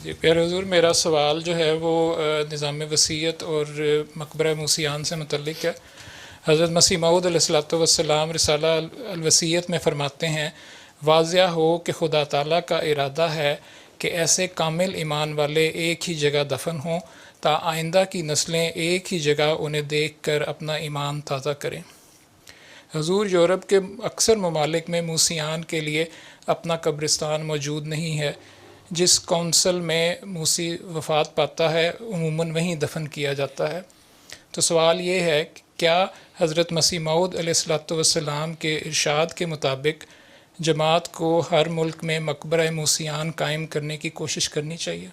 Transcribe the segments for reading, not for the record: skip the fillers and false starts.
جی پیارے حضور، میرا سوال جو ہے وہ نظام وصیت اور مقبرہ موسیان سے متعلق ہے۔ حضرت مسیح موعود علیہ الصلوۃ والسلام رسالہ الوصیت میں فرماتے ہیں، واضح ہو کہ خدا تعالیٰ کا ارادہ ہے کہ ایسے کامل ایمان والے ایک ہی جگہ دفن ہوں تا آئندہ کی نسلیں ایک ہی جگہ انہیں دیکھ کر اپنا ایمان تازہ کریں۔ حضور، یورپ کے اکثر ممالک میں موسیان کے لیے اپنا قبرستان موجود نہیں ہے۔ جس کونسل میں موسی وفات پاتا ہے عموماً وہیں دفن کیا جاتا ہے۔ تو سوال یہ ہے کہ کیا حضرت مسیح موعود علیہ الصلوۃ والسلام کے ارشاد کے مطابق جماعت کو ہر ملک میں مقبرہ موسیان قائم کرنے کی کوشش کرنی چاہیے؟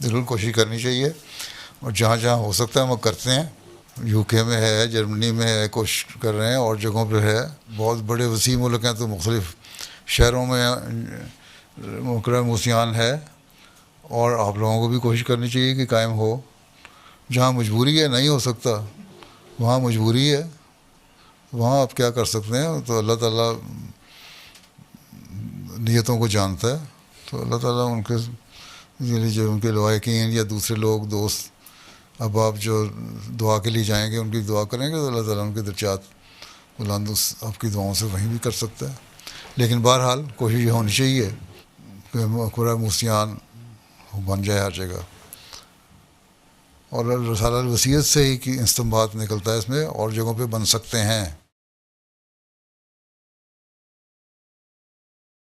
ضرور کوشش کرنی چاہیے، اور جہاں جہاں ہو سکتا ہے ہم کرتے ہیں۔ یو کے میں ہے، جرمنی میں ہے، کوشش کر رہے ہیں، اور جگہوں پہ ہے۔ بہت بڑے وسیع ملک ہیں تو مختلف شہروں میں مقبرہ موسیان ہے، اور آپ لوگوں کو بھی کوشش کرنی چاہیے کہ قائم ہو۔ جہاں مجبوری ہے نہیں ہو سکتا، وہاں مجبوری ہے، وہاں آپ کیا کر سکتے ہیں؟ تو اللہ تعالیٰ نیتوں کو جانتا ہے، تو اللہ تعالیٰ ان کے جو ان کے لوائقین یا دوسرے لوگ دوست احباب جو دعا کے لیے جائیں گے، ان کی دعا کریں گے، تو اللہ تعالیٰ ان کے درجات بلند آپ کی دعاؤں سے وہیں بھی کر سکتا ہے۔ لیکن بہرحال کوشش یہ ہونی چاہیے کہ مقبرہ موسیان بن جائے ہر جگہ، اور رسالہ الوصیت سے ہی کہ استنباط نکلتا ہے اس میں، اور جگہوں پہ بن سکتے ہیں۔